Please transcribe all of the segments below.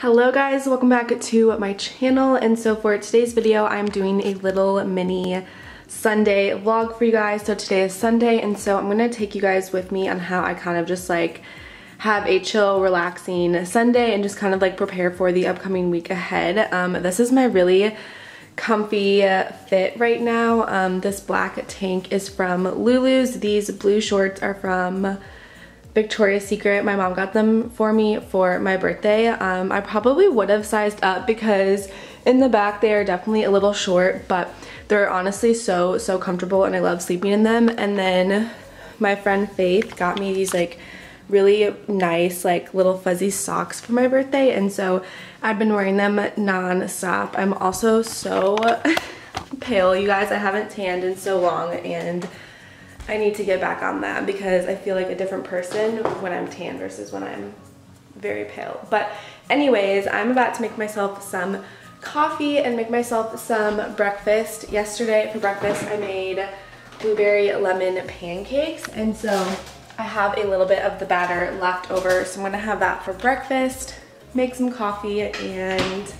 Hello guys, welcome back to my channel. And so for today's video, I'm doing a little mini Sunday vlog for you guys. So today is Sunday, and so I'm gonna take you guys with me on how I kind of just like have a chill, relaxing Sunday and just kind of like prepare for the upcoming week ahead. This is my really comfy fit right now. This black tank is from Lulu's. These blue shorts are from Victoria's Secret. My mom got them for me for my birthday. I probably would have sized up because in the back they are definitely a little short, but they're honestly so comfortable and I love sleeping in them. And then my friend Faith got me these like really nice like little fuzzy socks for my birthday, and so I've been wearing them non-stop. I'm also so pale, you guys. I haven't tanned in so long and I need to get back on that because I feel like a different person when I'm tan versus when I'm very pale. But anyways, I'm about to make myself some coffee and make myself some breakfast. Yesterday for breakfast I made blueberry lemon pancakes, and so I have a little bit of the batter left over, so I'm gonna have that for breakfast, make some coffee, and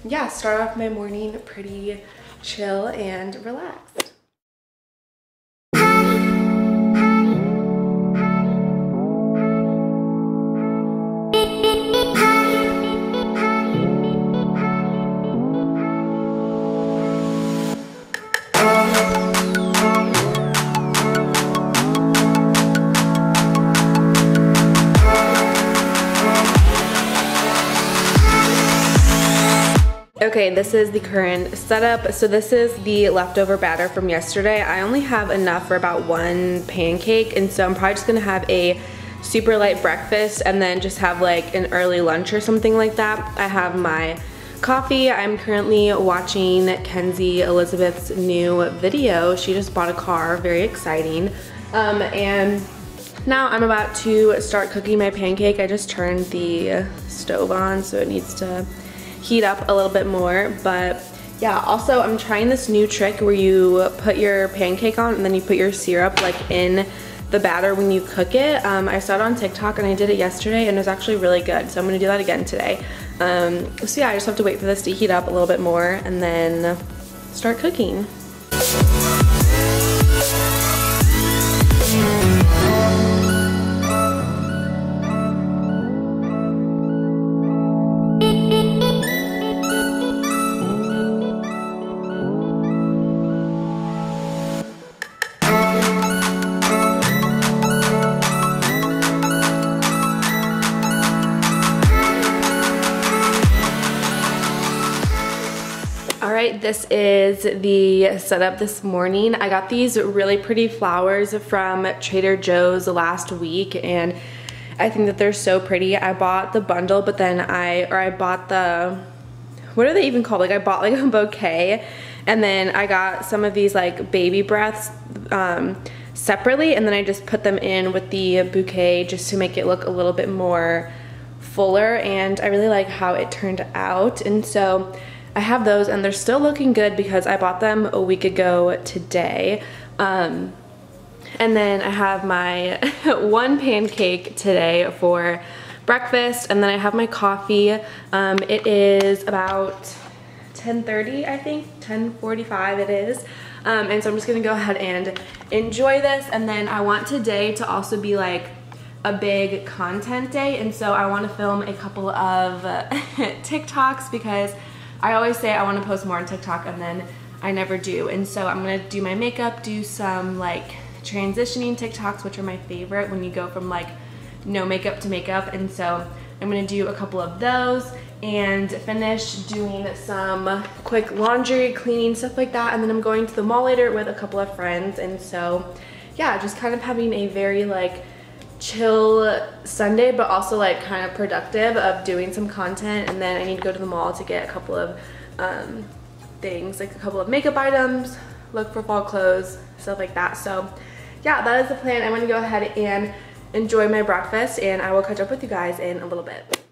yeah, start off my morning pretty chill and relaxed. Okay, this is the current setup. So this is the leftover batter from yesterday. I only have enough for about one pancake, and so I'm probably just gonna have a super light breakfast and then just have like an early lunch or something like that. I have my coffee. I'm currently watching Kenzie Elizabeth's new video. She just bought a car, very exciting. And now I'm about to start cooking my pancake. I just turned the stove on, so it needs to heat up a little bit more. But yeah, also I'm trying this new trick where you put your pancake on and then you put your syrup like in the batter when you cook it. I saw it on TikTok and I did it yesterday and it was actually really good, so I'm gonna do that again today. So yeah, I just have to wait for this to heat up a little bit more and then start cooking. Alright, this is the setup this morning. I got these really pretty flowers from Trader Joe's last week and I think that they're so pretty. I bought the bundle, but then I bought the, what are they even called? Like I bought like a bouquet, and then I got some of these like baby breaths separately, and then I just put them in with the bouquet just to make it look a little bit more fuller, and I really like how it turned out. And so I have those and they're still looking good because I bought them a week ago today. And then I have my one pancake today for breakfast, and then I have my coffee. It is about 10:30, I think, 10:45 it is. And so I'm just gonna go ahead and enjoy this, and then I want today to also be like a big content day, and so I want to film a couple of TikToks because I always say I want to post more on TikTok and then I never do. And so I'm gonna do my makeup, do some like transitioning TikToks, which are my favorite when you go from like no makeup to makeup. And so I'm gonna do a couple of those and finish doing some quick laundry, cleaning, stuff like that. And then I'm going to the mall later with a couple of friends. And so yeah, just kind of having a very like chill Sunday, but also like kind of productive of doing some content. And then I need to go to the mall to get a couple of things, like a couple of makeup items, look for fall clothes, stuff like that. So yeah, that is the plan. I'm gonna go ahead and enjoy my breakfast and I will catch up with you guys in a little bit.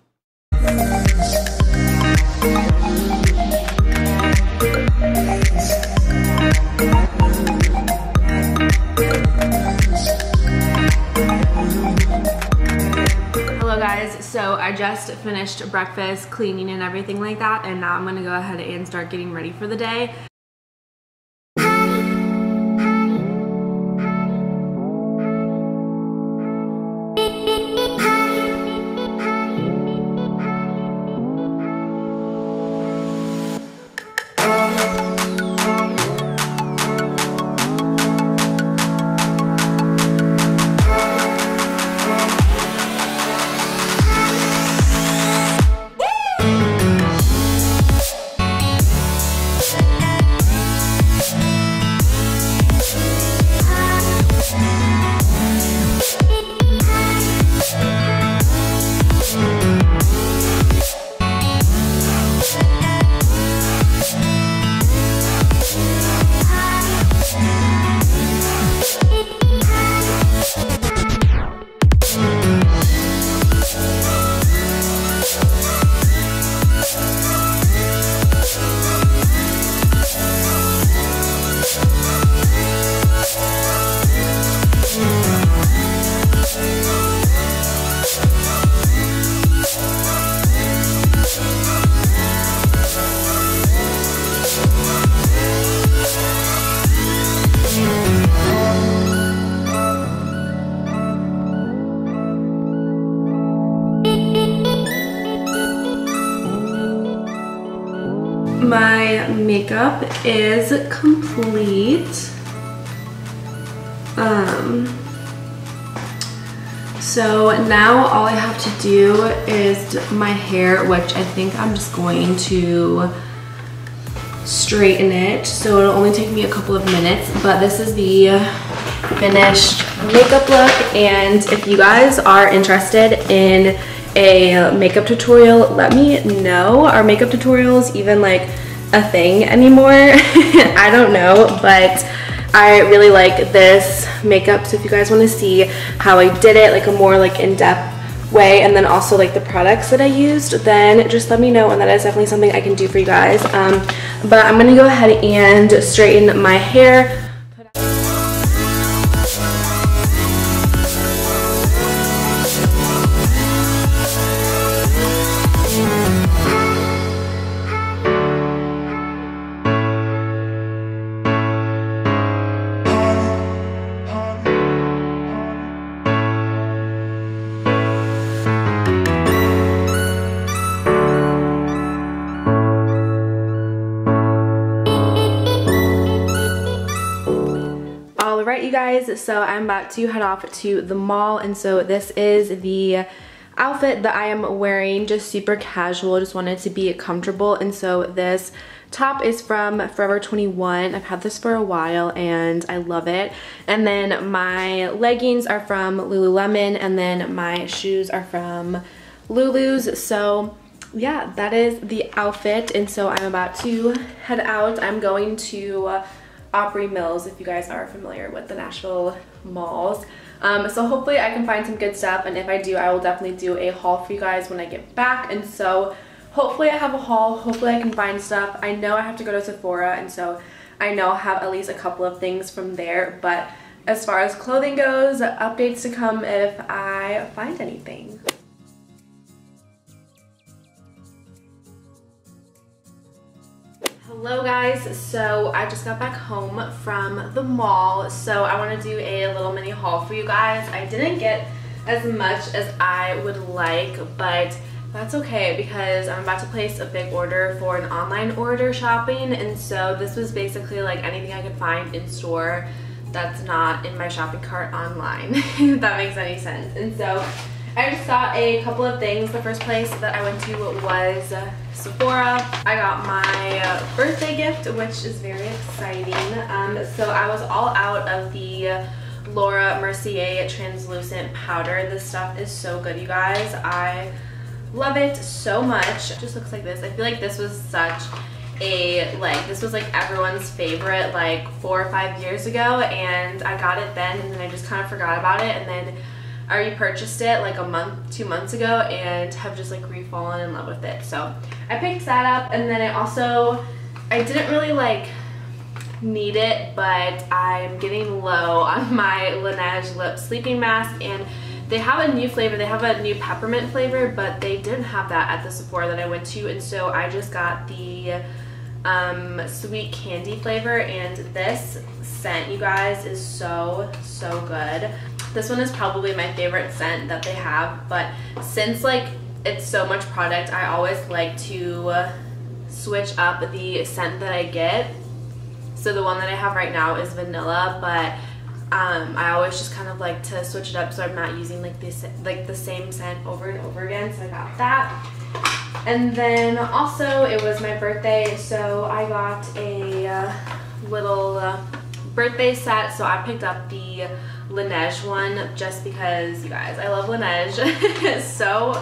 Hello guys, so I just just finished breakfast, cleaning and everything like that, and now I'm gonna go ahead and start getting ready for the day. My makeup is complete. So now all I have to do is my hair, which I think I'm just going to straighten it. So it'll only take me a couple of minutes, but this is the finished makeup look. And if you guys are interested in a makeup tutorial, let me know. Are makeup tutorials even like a thing anymore? I don't know, but I really like this makeup. So if you guys want to see how I did it, like a more like in-depth way, and then also like the products that I used, then just let me know, and that is definitely something I can do for you guys. But I'm gonna go ahead and straighten my hair. Alright, you guys, so I'm about to head off to the mall, and so this is the outfit that I am wearing, just super casual. Just wanted to be comfortable, and so this top is from Forever 21. I've had this for a while and I love it. And then my leggings are from Lululemon, and then my shoes are from Lulu's. So yeah, that is the outfit, and so I'm about to head out. I'm going to Opry Mills, if you guys are familiar with the Nashville malls. So hopefully I can find some good stuff, and if I do, I will definitely do a haul for you guys when I get back. And so hopefully I have a haul, hopefully I can find stuff. I know I have to go to Sephora, and so I know I have at least a couple of things from there, but as far as clothing goes, updates to come if I find anything. Hello guys, so I just got back home from the mall, so I want to do a little mini haul for you guys. I didn't get as much as I would like, but that's okay because I'm about to place a big order for an online order shopping, and so this was basically like anything I could find in store that's not in my shopping cart online, if that makes any sense. And so I just got a couple of things. The first place that I went to was Sephora. I got my birthday gift, which is very exciting. So I was all out of the Laura Mercier translucent powder. This stuff is so good, you guys. I love it so much. It just looks like this. I feel like this was such a, this was like everyone's favorite like 4 or 5 years ago, and I got it then, and then I just kind of forgot about it, and then I repurchased it like a month, 2 months ago, and have just like re-fallen in love with it. So I picked that up, and then I didn't really like need it, but I'm getting low on my Lineage lip sleeping mask, and they have a new flavor. They have a new peppermint flavor, but they didn't have that at the Sephora that I went to, and so I just got the sweet candy flavor, and this scent, you guys, is so good. This one is probably my favorite scent that they have, but since like it's so much product, I always like to switch up the scent that I get. So the one that I have right now is vanilla, but I always just kind of like to switch it up so I'm not using like this the same scent over and over again. So I got that. And then also it was my birthday, so I got a little birthday set. So I picked up the Lineage one just because, you guys, I love Lineage so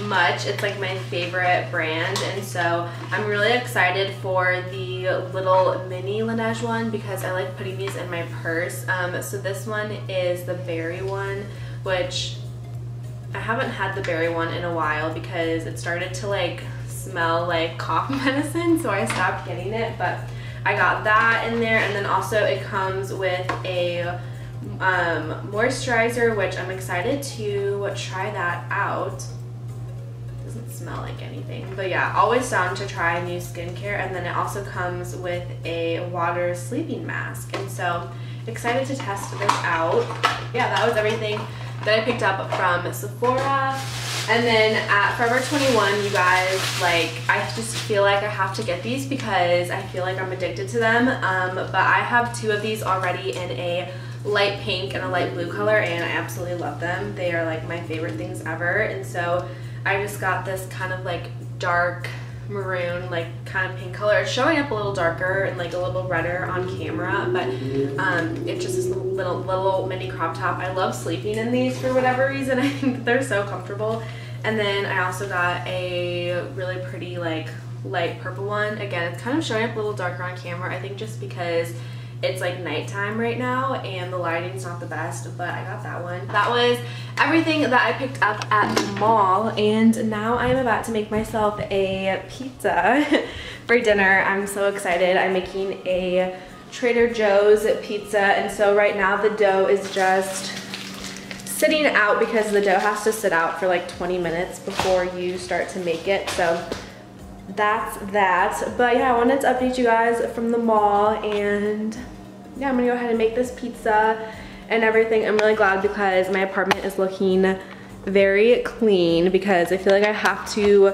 much. It's like my favorite brand, and so I'm really excited for the little mini Lineage one because I like putting these in my purse. So this one is the berry one, which I haven't had the berry one in a while because it started to like smell like cough medicine, so I stopped getting it, but I got that in there. And then also it comes with a moisturizer, which I'm excited to try that out. Doesn't smell like anything, but yeah, always down to try new skincare. And then it also comes with a water sleeping mask, and so excited to test this out. Yeah, that was everything that I picked up from Sephora. And then at Forever 21, you guys, like, I just feel like I have to get these because I feel like I'm addicted to them. But I have two of these already in a light pink and a light blue color, and I absolutely love them. They are like my favorite things ever. And so I just got this kind of like dark maroon, like kind of pink color. It's showing up a little darker and like a little redder on camera, but it's just this little mini crop top. I love sleeping in these for whatever reason. I think they're so comfortable. And then I also got a really pretty like light purple one. Again, it's kind of showing up a little darker on camera, I think just because it's like nighttime right now and the lighting's not the best, but I got that one. That was everything that I picked up at the mall, and now I am about to make myself a pizza for dinner. I'm so excited. I'm making a Trader Joe's pizza, and so right now the dough is just sitting out because the dough has to sit out for like 20 minutes before you start to make it. So that's that. But yeah, I wanted to update you guys from the mall, and yeah, I'm gonna go ahead and make this pizza and everything. I'm really glad because my apartment is looking very clean because I feel like I have to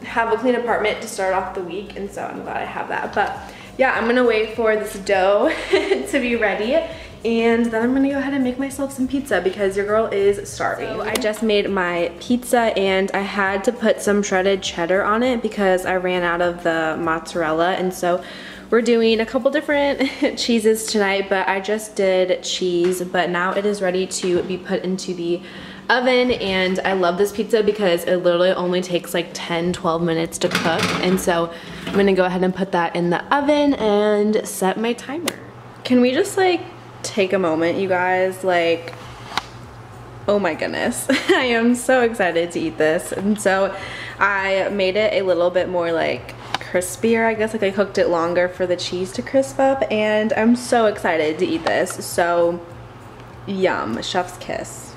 have a clean apartment to start off the week, and so I'm glad I have that. But yeah, I'm gonna wait for this dough to be ready, and then I'm gonna go ahead and make myself some pizza because your girl is starving. So I just made my pizza, and I had to put some shredded cheddar on it because I ran out of the mozzarella, and so we're doing a couple different cheeses tonight, but I just did cheese, but now it is ready to be put into the oven. And I love this pizza because it literally only takes like 10-12 minutes to cook, and so I'm gonna go ahead and put that in the oven and set my timer. Can we just like take a moment, you guys? Like, oh my goodness, I am so excited to eat this. And so I made it a little bit more like crispier, I guess. Like, I cooked it longer for the cheese to crisp up, and I'm so excited to eat this. So yum, chef's kiss.